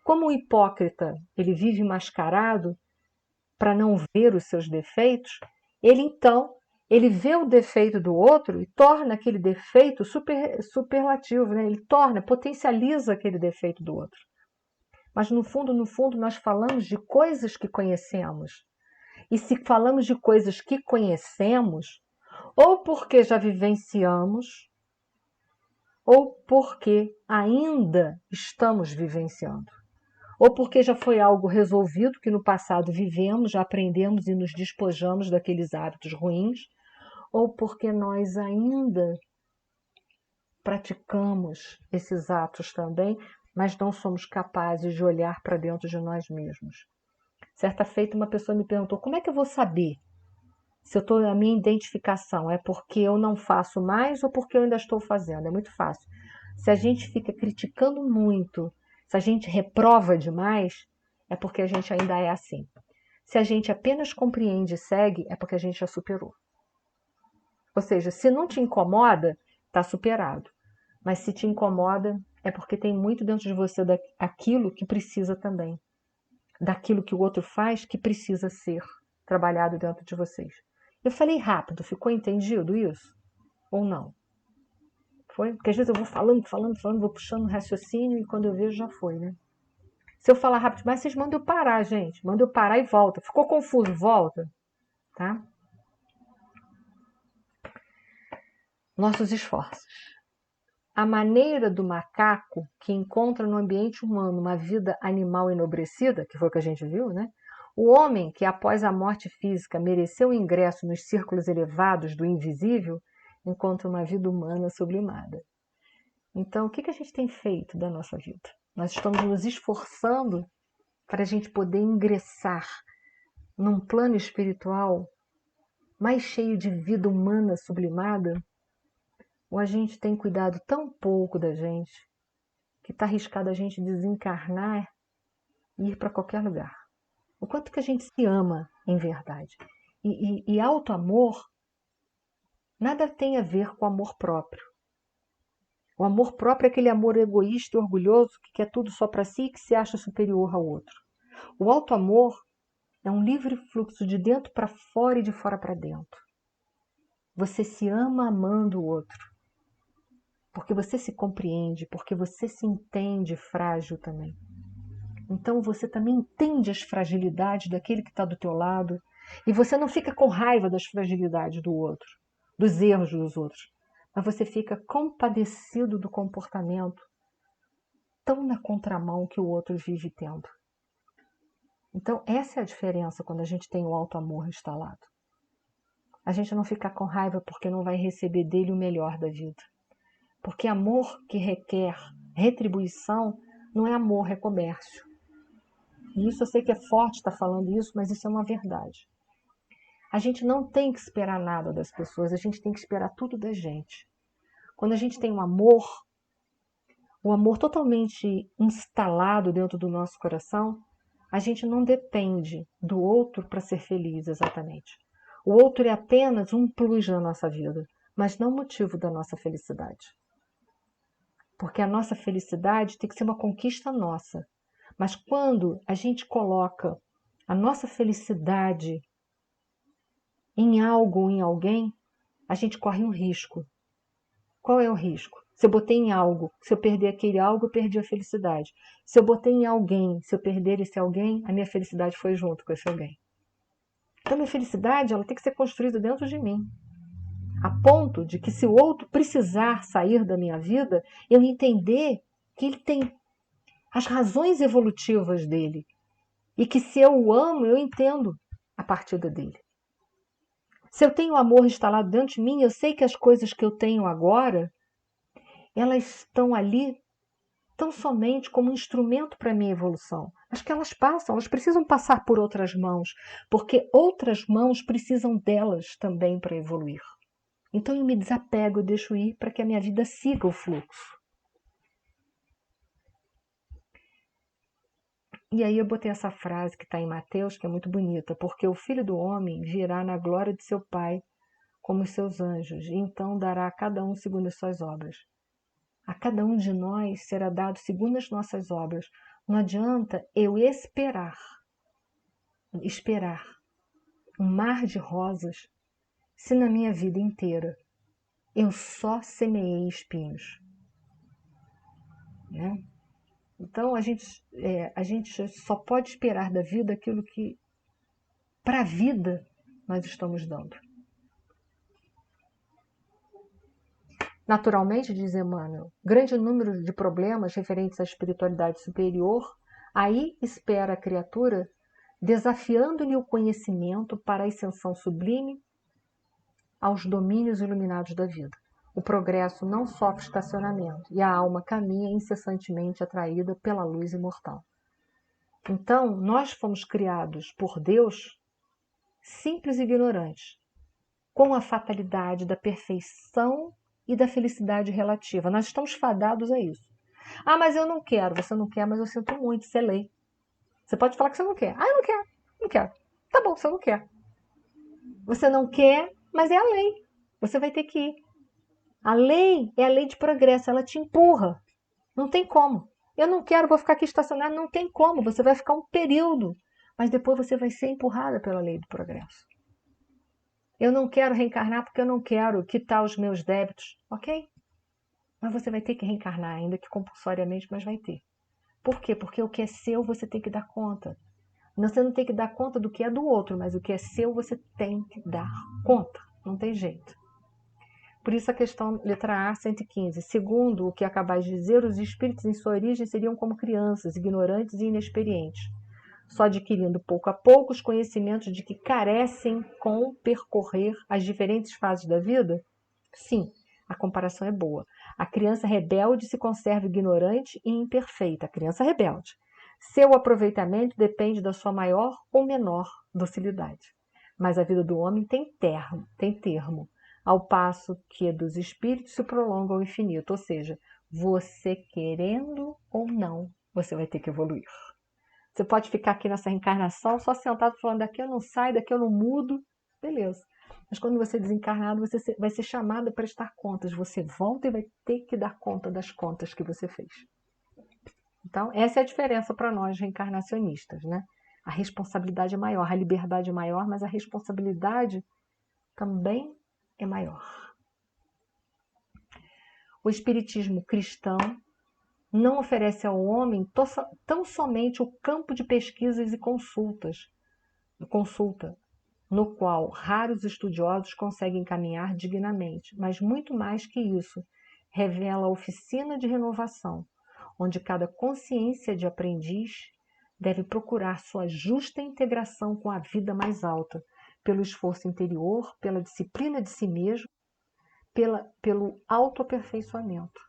Como o hipócrita ele vive mascarado para não ver os seus defeitos, ele vê o defeito do outro e torna aquele defeito superlativo, né? Ele potencializa aquele defeito do outro. Mas no fundo, nós falamos de coisas que conhecemos. E se falamos de coisas que conhecemos, ou porque já vivenciamos, ou porque ainda estamos vivenciando. Ou porque já foi algo resolvido que no passado vivemos, já aprendemos e nos despojamos daqueles hábitos ruins, ou porque nós ainda praticamos esses atos também, mas não somos capazes de olhar para dentro de nós mesmos. Certa feita, uma pessoa me perguntou: como é que eu vou saber se eu estou na minha identificação? É porque eu não faço mais ou porque eu ainda estou fazendo? É muito fácil. Se a gente fica criticando muito, se a gente reprova demais, é porque a gente ainda é assim. Se a gente apenas compreende e segue, é porque a gente já superou. Ou seja, se não te incomoda, está superado. Mas se te incomoda, é porque tem muito dentro de você daquilo que precisa também. Daquilo que o outro faz que precisa ser trabalhado dentro de vocês. Eu falei rápido, ficou entendido isso? Ou não? Foi? Porque às vezes eu vou falando, vou puxando o raciocínio e quando eu vejo já foi, né? Se eu falar rápido, mas vocês mandam eu parar, gente. Mandam eu parar e volta. Ficou confuso, volta. Tá? Nossos esforços. A maneira do macaco que encontra no ambiente humano uma vida animal enobrecida, que foi o que a gente viu, né? O homem que após a morte física mereceu o ingresso nos círculos elevados do invisível, encontra uma vida humana sublimada. Então, o que a gente tem feito da nossa vida? Nós estamos nos esforçando para a gente poder ingressar num plano espiritual mais cheio de vida humana sublimada? Ou a gente tem cuidado tão pouco da gente que está arriscado a gente desencarnar e ir para qualquer lugar? O quanto que a gente se ama em verdade? E auto-amor nada tem a ver com amor próprio. O amor próprio é aquele amor egoísta e orgulhoso que quer tudo só para si e que se acha superior ao outro. O auto-amor é um livre fluxo de dentro para fora e de fora para dentro. Você se ama amando o outro. Porque você se compreende, porque você se entende frágil também. Então você também entende as fragilidades daquele que está do teu lado e você não fica com raiva das fragilidades do outro, dos erros dos outros, mas você fica compadecido do comportamento tão na contramão que o outro vive tendo. Então, essa é a diferença quando a gente tem o auto-amor instalado. A gente não fica com raiva porque não vai receber dele o melhor da vida. Porque amor que requer retribuição não é amor, é comércio. E isso eu sei que é forte estar falando isso, mas isso é uma verdade. A gente não tem que esperar nada das pessoas, a gente tem que esperar tudo da gente. Quando a gente tem um amor, o amor totalmente instalado dentro do nosso coração, a gente não depende do outro para ser feliz exatamente. O outro é apenas um plus na nossa vida, mas não motivo da nossa felicidade. Porque a nossa felicidade tem que ser uma conquista nossa. Mas quando a gente coloca a nossa felicidade em algo ou em alguém, a gente corre um risco. Qual é o risco? Se eu botei em algo, se eu perder aquele algo, eu perdi a felicidade. Se eu botei em alguém, se eu perder esse alguém, a minha felicidade foi junto com esse alguém. Então, a minha felicidade ela tem que ser construída dentro de mim. A ponto de que se o outro precisar sair da minha vida, eu entender que ele tem as razões evolutivas dele. E que se eu o amo, eu entendo a partida dele. Se eu tenho amor instalado dentro de mim, eu sei que as coisas que eu tenho agora, elas estão ali tão somente como um instrumento para a minha evolução. Mas que elas passam, elas precisam passar por outras mãos, porque outras mãos precisam delas também para evoluir. Então eu me desapego, eu deixo ir para que a minha vida siga o fluxo. E aí eu botei essa frase que está em Mateus, que é muito bonita, porque o Filho do Homem virá na glória de seu Pai como os seus anjos, e então dará a cada um segundo as suas obras. A cada um de nós será dado segundo as nossas obras. Não adianta eu esperar um mar de rosas se na minha vida inteira eu só semeei espinhos. Né? Então a gente só pode esperar da vida aquilo que para a vida nós estamos dando. Naturalmente, diz Emmanuel, grande número de problemas referentes à espiritualidade superior, aí espera a criatura, desafiando-lhe o conhecimento para a ascensão sublime aos domínios iluminados da vida. O progresso não sofre estacionamento e a alma caminha incessantemente atraída pela luz imortal. Então, nós fomos criados por Deus simples e ignorantes, com a fatalidade da perfeição e da felicidade relativa. Nós estamos fadados a isso. Ah, mas eu não quero. Você não quer, mas eu sinto muito, isso é lei. Você pode falar que você não quer. Ah, eu não quero, não quero. Tá bom, você não quer. Você não quer, mas é a lei. Você vai ter que ir. A lei é a lei de progresso, ela te empurra. Não tem como. Eu não quero, vou ficar aqui estacionado. Não tem como. Você vai ficar um período, mas depois você vai ser empurrada pela lei do progresso. Eu não quero reencarnar porque eu não quero quitar os meus débitos. Ok? Mas você vai ter que reencarnar, ainda que compulsoriamente, mas vai ter. Por quê? Porque o que é seu você tem que dar conta. Você não tem que dar conta do que é do outro, mas o que é seu você tem que dar conta. Não tem jeito. Por isso a questão, letra A, 115. Segundo o que acabais de dizer, os espíritos em sua origem seriam como crianças, ignorantes e inexperientes, só adquirindo pouco a pouco os conhecimentos de que carecem com percorrer as diferentes fases da vida? Sim, a comparação é boa. A criança rebelde se conserva ignorante e imperfeita. A criança rebelde. Seu aproveitamento depende da sua maior ou menor docilidade. Mas a vida do homem tem termo, ao passo que a dos espíritos se prolonga ao infinito. Ou seja, você querendo ou não, você vai ter que evoluir. Você pode ficar aqui nessa reencarnação só sentado falando daqui eu não saio, daqui eu não mudo. Beleza. Mas quando você é desencarnado, você vai ser chamado a prestar contas. Você volta e vai ter que dar conta das contas que você fez. Então, essa é a diferença para nós reencarnacionistas, né? A responsabilidade é maior, a liberdade é maior, mas a responsabilidade também é maior. O espiritismo cristão não oferece ao homem tão somente o campo de pesquisas e consulta, no qual raros estudiosos conseguem caminhar dignamente, mas muito mais que isso, revela a oficina de renovação, onde cada consciência de aprendiz deve procurar sua justa integração com a vida mais alta, pelo esforço interior, pela disciplina de si mesmo, pelo autoaperfeiçoamento.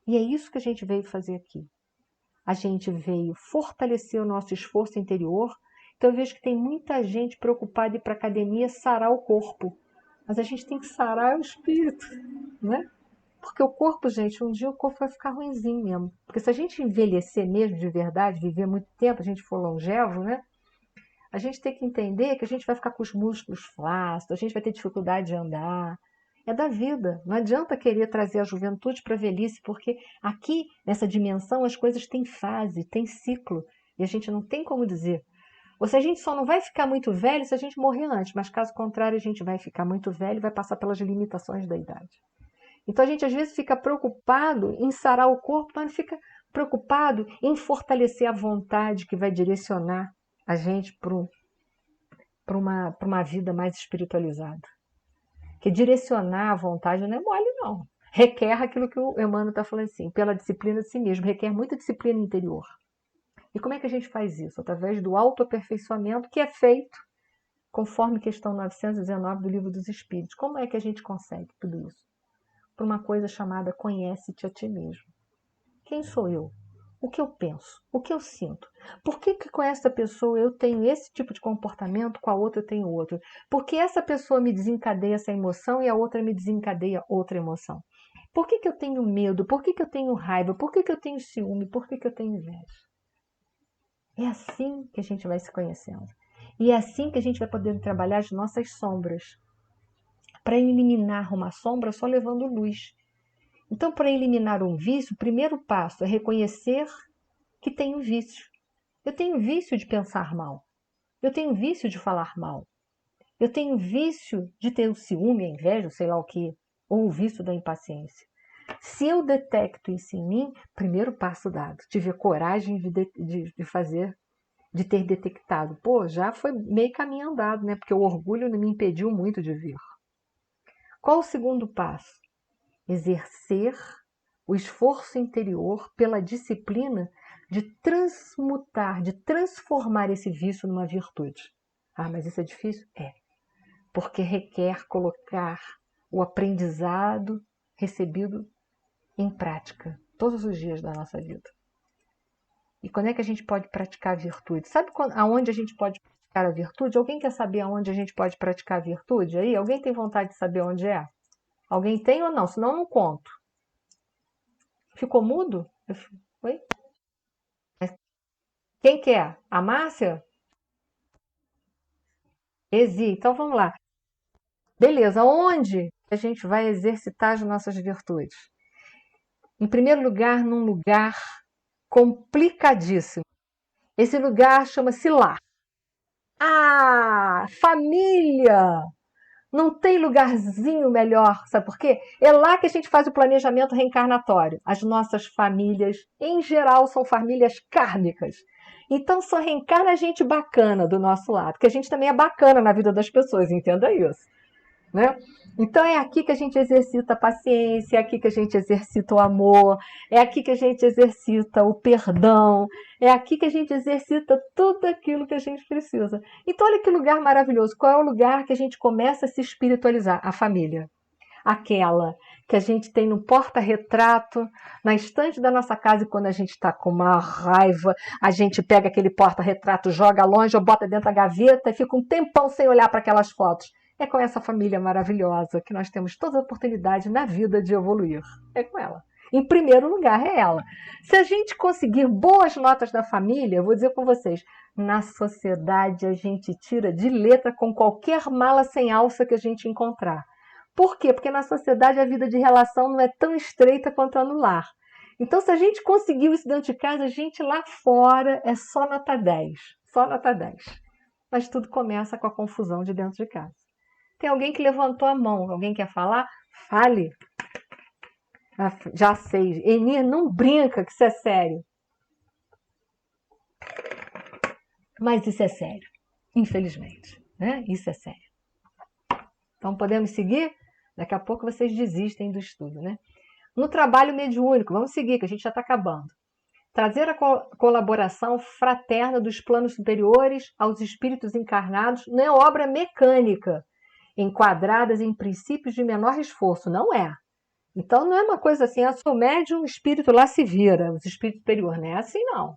E é isso que a gente veio fazer aqui. A gente veio fortalecer o nosso esforço interior. Então eu vejo que tem muita gente preocupada em ir para a academia sarar o corpo. Mas a gente tem que sarar o espírito, né? Porque o corpo, gente, um dia o corpo vai ficar ruinzinho mesmo. Porque se a gente envelhecer mesmo de verdade, viver muito tempo, a gente for longevo, né? A gente tem que entender que a gente vai ficar com os músculos flácidos, a gente vai ter dificuldade de andar. É da vida. Não adianta querer trazer a juventude para a velhice, porque aqui, nessa dimensão, as coisas têm fase, têm ciclo. E a gente não tem como dizer. Ou se a gente só não vai ficar muito velho se a gente morrer antes, mas caso contrário, a gente vai ficar muito velho e vai passar pelas limitações da idade. Então a gente às vezes fica preocupado em sarar o corpo, mas não fica preocupado em fortalecer a vontade que vai direcionar a gente para uma vida mais espiritualizada. Que direcionar a vontade não é mole, não. Requer aquilo que o Emmanuel está falando assim, pela disciplina de si mesmo, requer muita disciplina interior. E como é que a gente faz isso? Através do autoaperfeiçoamento que é feito conforme questão 919 do Livro dos Espíritos. Como é que a gente consegue tudo isso? Por uma coisa chamada conhece-te a ti mesmo. Quem sou eu? O que eu penso? O que eu sinto? Por que com essa pessoa eu tenho esse tipo de comportamento, com a outra eu tenho outro? Por que essa pessoa me desencadeia essa emoção e a outra me desencadeia outra emoção? Por que eu tenho medo? Por que eu tenho raiva? Por que eu tenho ciúme? Por que eu tenho inveja? É assim que a gente vai se conhecendo. E é assim que a gente vai poder trabalhar as nossas sombras. Para eliminar uma sombra só levando luz. Então, para eliminar um vício, o primeiro passo é reconhecer que tenho vício. Eu tenho vício de pensar mal. Eu tenho vício de falar mal. Eu tenho vício de ter o ciúme, a inveja, sei lá o quê, ou o vício da impaciência. Se eu detecto isso em mim, primeiro passo dado, tive a coragem de fazer, de ter detectado. Pô, já foi meio caminho andado, né? Porque o orgulho me impediu muito de vir. Qual o segundo passo? Exercer o esforço interior pela disciplina de transmutar, de transformar esse vício numa virtude. Ah, mas isso é difícil? É. Porque requer colocar o aprendizado recebido em prática, todos os dias da nossa vida. E quando é que a gente pode praticar a virtude? Sabe aonde a gente pode praticar a virtude? Alguém quer saber aonde a gente pode praticar a virtude? Aí, alguém tem vontade de saber onde é? Alguém tem ou não? Senão eu não conto. Ficou mudo? Oi? Quem quer? A Márcia? Então vamos lá. Beleza, onde a gente vai exercitar as nossas virtudes? Em primeiro lugar, num lugar complicadíssimo. Esse lugar chama-se lar. Ah, família! Não tem lugarzinho melhor, sabe por quê? É lá que a gente faz o planejamento reencarnatório. As nossas famílias, em geral, são famílias kármicas. Então só reencarna gente bacana do nosso lado, porque a gente também é bacana na vida das pessoas, entenda isso. Né? Então é aqui que a gente exercita a paciência, é aqui que a gente exercita o amor, é aqui que a gente exercita o perdão, é aqui que a gente exercita tudo aquilo que a gente precisa. Então olha que lugar maravilhoso. Qual é o lugar que a gente começa a se espiritualizar? A família. Aquela que a gente tem no porta-retrato, na estante da nossa casa, e quando a gente está com uma raiva, a gente pega aquele porta-retrato, joga longe ou bota dentro da gaveta e fica um tempão sem olhar para aquelas fotos. É com essa família maravilhosa que nós temos toda a oportunidade na vida de evoluir. É com ela. Em primeiro lugar, é ela. Se a gente conseguir boas notas da família, eu vou dizer com vocês, na sociedade a gente tira de letra com qualquer mala sem alça que a gente encontrar. Por quê? Porque na sociedade a vida de relação não é tão estreita quanto no lar. Então, se a gente conseguiu isso dentro de casa, a gente lá fora é só nota 10. Só nota 10. Mas tudo começa com a confusão de dentro de casa. Tem alguém que levantou a mão. Alguém quer falar? Fale. Já sei. Enir, não brinca que isso é sério. Mas isso é sério. Infelizmente. Né? Isso é sério. Então, podemos seguir? Daqui a pouco vocês desistem do estudo, né? No trabalho mediúnico, vamos seguir, que a gente já está acabando. Trazer a colaboração fraterna dos planos superiores aos espíritos encarnados não é obra mecânica, enquadradas em princípios de menor esforço, não é. Então não é uma coisa assim, sou médium, o espírito lá se vira, os espíritos superiores, não é assim não.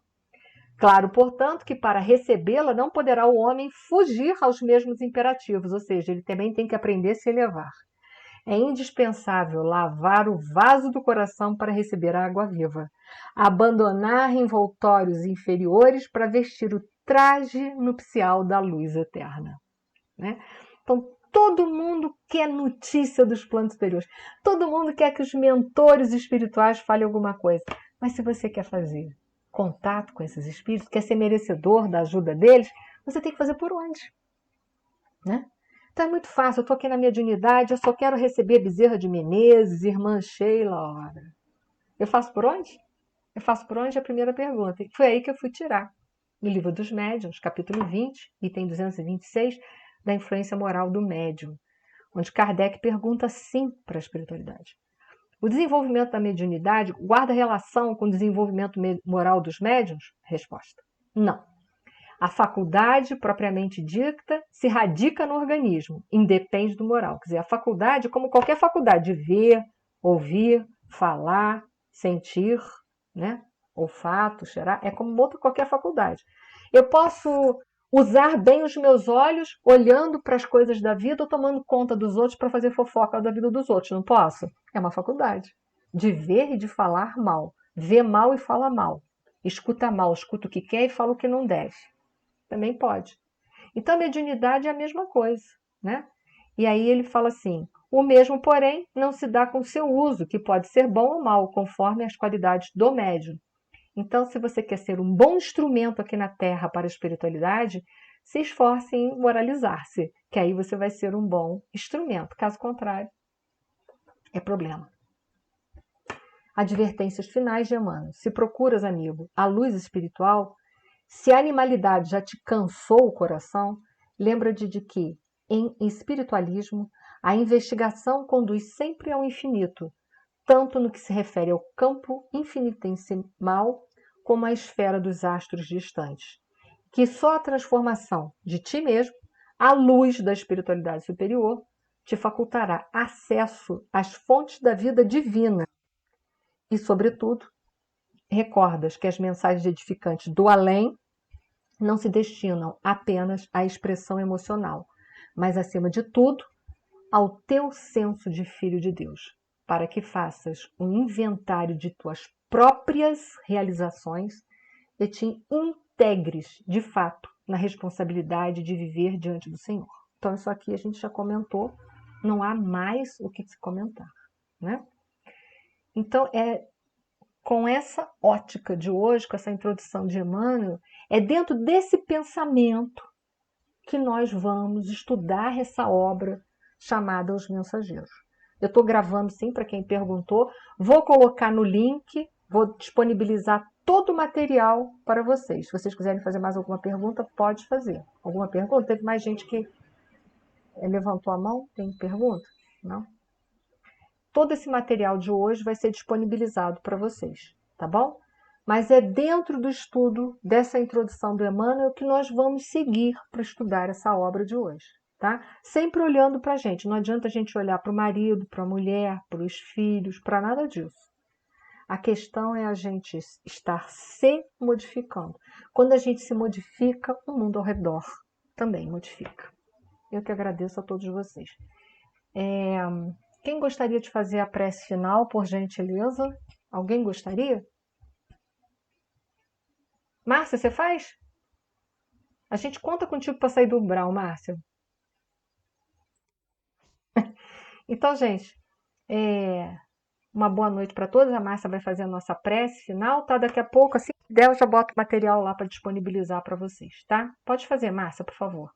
Claro, portanto, que para recebê-la não poderá o homem fugir aos mesmos imperativos, ou seja, ele também tem que aprender a se elevar. É indispensável lavar o vaso do coração para receber a água viva, abandonar envoltórios inferiores para vestir o traje nupcial da luz eterna. Né? Então, todo mundo quer notícia dos planos superiores, todo mundo quer que os mentores espirituais falem alguma coisa, mas se você quer fazer contato com esses espíritos, quer ser merecedor da ajuda deles, você tem que fazer por onde? Né? Então é muito fácil, eu estou aqui na mediunidade, eu só quero receber Bezerra de Menezes, irmã Sheila, ora. Eu faço por onde? Eu faço por onde é a primeira pergunta. E foi aí que eu fui tirar. No Livro dos Médiuns, capítulo 20, item 226, da influência moral do médium, onde Kardec pergunta assim para a espiritualidade. O desenvolvimento da mediunidade guarda relação com o desenvolvimento moral dos médiuns? Resposta: não. A faculdade propriamente dita se radica no organismo, independe do moral. Quer dizer, a faculdade, como qualquer faculdade, de ver, ouvir, falar, sentir, né? Olfato, cheirar, é como outra qualquer faculdade. Eu posso usar bem os meus olhos olhando para as coisas da vida ou tomando conta dos outros para fazer fofoca da vida dos outros, não posso? É uma faculdade. De ver e de falar mal. Vê mal e fala mal. Escuta mal, escuta o que quer e fala o que não deve. Também pode. Então, a mediunidade é a mesma coisa, né? E aí ele fala assim, o mesmo, porém, não se dá com seu uso, que pode ser bom ou mal, conforme as qualidades do médium. Então, se você quer ser um bom instrumento aqui na Terra para a espiritualidade, se esforce em moralizar-se, que aí você vai ser um bom instrumento. Caso contrário, é problema. Advertências finais de Emmanuel. Se procuras, amigo, a luz espiritual, se a animalidade já te cansou o coração, lembra-te de que, em espiritualismo, a investigação conduz sempre ao infinito, tanto no que se refere ao campo infinitesimal como à esfera dos astros distantes, que só a transformação de ti mesmo, à luz da espiritualidade superior, te facultará acesso às fontes da vida divina. E, sobretudo, recordas que as mensagens edificantes do além não se destinam apenas à expressão emocional, mas, acima de tudo, ao teu senso de filho de Deus, para que faças um inventário de tuas próprias realizações e te integres, de fato, na responsabilidade de viver diante do Senhor. Então, isso aqui a gente já comentou, não há mais o que se comentar, né? Então, com essa ótica de hoje, com essa introdução de Emmanuel, é dentro desse pensamento que nós vamos estudar essa obra chamada Os Mensageiros. Eu estou gravando sim, para quem perguntou, vou colocar no link, vou disponibilizar todo o material para vocês. Se vocês quiserem fazer mais alguma pergunta, pode fazer. Alguma pergunta? Teve mais gente que levantou a mão? Tem pergunta? Não? Todo esse material de hoje vai ser disponibilizado para vocês, tá bom? Mas é dentro do estudo dessa introdução do Emmanuel que nós vamos seguir para estudar essa obra de hoje, tá? Sempre olhando para a gente. Não adianta a gente olhar para o marido, para a mulher, para os filhos, para nada disso. A questão é a gente estar se modificando. Quando a gente se modifica, o mundo ao redor também modifica. Eu que agradeço a todos vocês. Quem gostaria de fazer a prece final, por gentileza? Alguém gostaria? Márcia, você faz? A gente conta contigo para sair do umbral, Márcia. Então, gente, uma boa noite para todos. A Márcia vai fazer a nossa prece final, tá? Daqui a pouco, assim que der, eu já boto o material lá para disponibilizar para vocês, tá? Pode fazer, Márcia, por favor.